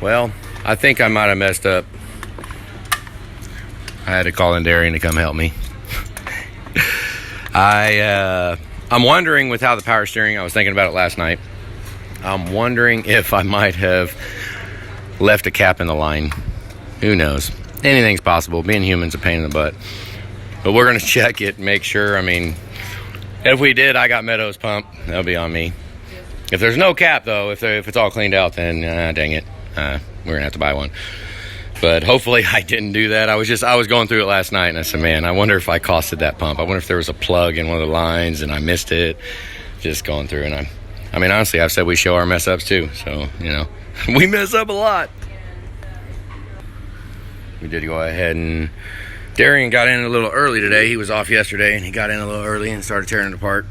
Well, I think I might have messed up. I had to call in Darian to come help me. I'm wondering with how the power steering, I was thinking about it last night. I'm wondering if I might have left a cap in the line. Who knows? Anything's possible. Being human's a pain in the butt. But we're going to check it and make sure. I mean, if we did, I got Medo's pump. That'll be on me. If there's no cap, though, if it's all cleaned out, then dang it. We're going to have to buy one. But hopefully I didn't do that. I was going through it last night, and I said, man, I wonder if I costed that pump. I wonder if there was a plug in one of the lines, and I missed it. Just going through, and I mean, honestly, I've said we show our mess ups, too. So, you know, we mess up a lot. We did go ahead and Darian got in a little early today. He was off yesterday, and he got in a little early and started tearing it apart.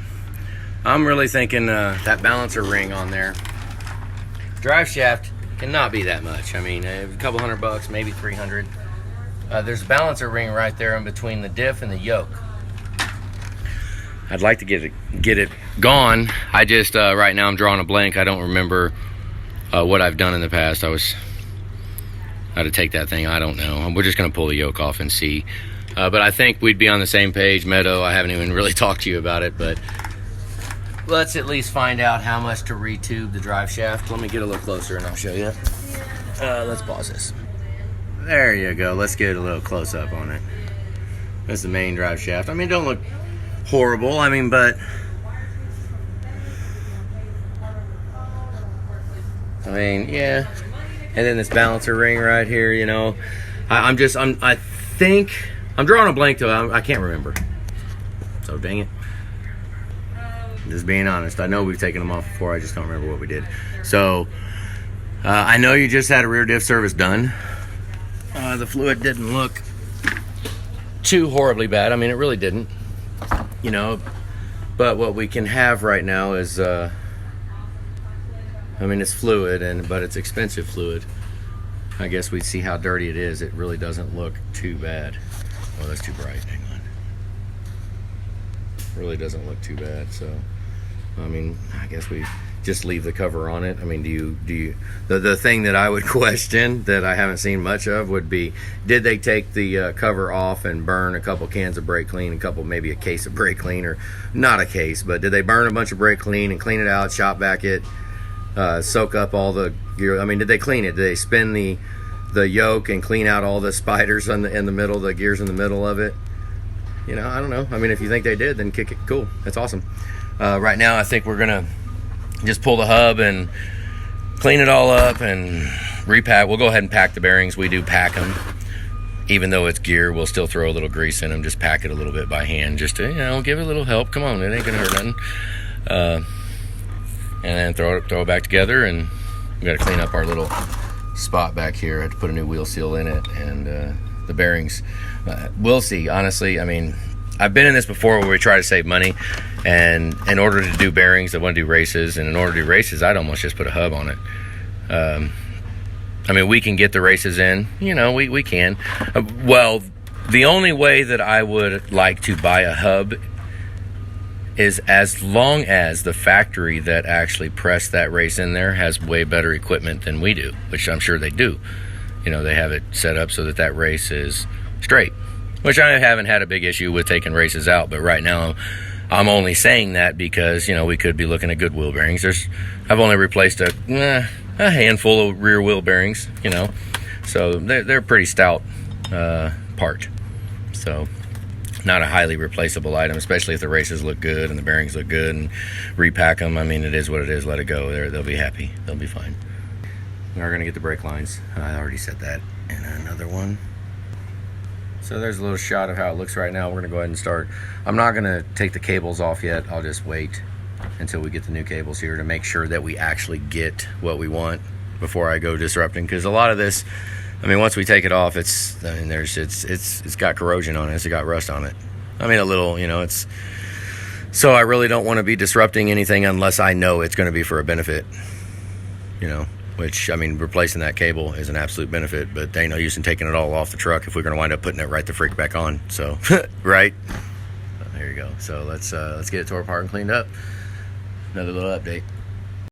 I'm really thinking that balancer ring on there, drive shaft, cannot be that much. I mean, a couple $100, maybe 300. There's a balancer ring right there in between the diff and the yoke. I'd like to get it gone. I just right now I'm drawing a blank. I don't remember what I've done in the past. How to take that thing, I don't know. We're just going to pull the yoke off and see. But I think we'd be on the same page. Medo, I haven't even really talked to you about it, but let's at least find out how much to retube the drive shaft. Let me get a little closer and I'll show you. Let's pause this. There you go. Let's get a little close up on it. That's the main drive shaft. I mean, don't look horrible. I mean, but yeah. And then this balancer ring right here, you know. I think I'm drawing a blank though. I can't remember. So dang it. Just being honest, I know we've taken them off before. I just don't remember what we did. So I know you just had a rear diff service done. The fluid didn't look too horribly bad. I mean, it really didn't. You know, but what we can have right now is I mean, it's fluid, but it's expensive fluid. I guess we'd see how dirty it is. It really doesn't look too bad. Oh, that's too bright. Hang on. Really doesn't look too bad. So, I mean, I guess we just leave the cover on it. I mean, do you? The thing that I would question that I haven't seen much of would be, did they take the cover off and burn a couple cans of brake clean, maybe a case of brake clean, or not a case, but did they burn a bunch of brake clean and clean it out, shop vac it? Soak up all the gear. I mean, did they clean it? Did they spin the yoke and clean out all the spiders in the middle, the gears in the middle of it? You know, I don't know. I mean, if you think they did, then kick it. Cool. That's awesome. Right now, I think we're gonna just pull the hub and clean it all up and repack. We'll go ahead and pack the bearings. We do pack them. Even though it's gear, we'll still throw a little grease in them. Just pack it a little bit by hand, just to, you know, give it a little help. Come on, it ain't gonna hurt nothing. And then throw it back together, and we got to clean up our little spot back here. I had to put a new wheel seal in it, and the bearings. We'll see. Honestly, I mean, I've been in this before where we try to save money, and in order to do bearings, I want to do races, and in order to do races, I'd almost just put a hub on it. I mean, we can get the races in. You know, we can. Well, the only way that I would like to buy a hub is as long as the factory that actually pressed that race in there has way better equipment than we do, which I'm sure they do. You know, they have it set up so that race is straight, which I haven't had a big issue with taking races out, but right now I'm only saying that because, you know, we could be looking at good wheel bearings. I've only replaced a handful of rear wheel bearings, you know, so they're pretty stout part. So not a highly replaceable item, especially if the races look good and the bearings look good, and repack them. I mean, it is what it is. Let it go. They'll be happy. They'll be fine. We are going to get the brake lines. I already said that. And another one. So there's a little shot of how it looks right now. We're going to go ahead and start. I'm not going to take the cables off yet. I'll just wait until we get the new cables here to make sure that we actually get what we want before I go disrupting. Because a lot of this, I mean, once we take it off, it's got corrosion on it. It's got rust on it. I mean, a little, you know, so I really don't want to be disrupting anything unless I know it's going to be for a benefit, you know, which, I mean, replacing that cable is an absolute benefit, but there ain't no use in taking it all off the truck if we're going to wind up putting it right the freak back on. So, right? There you go. So let's get it tore apart and cleaned up. Another little update.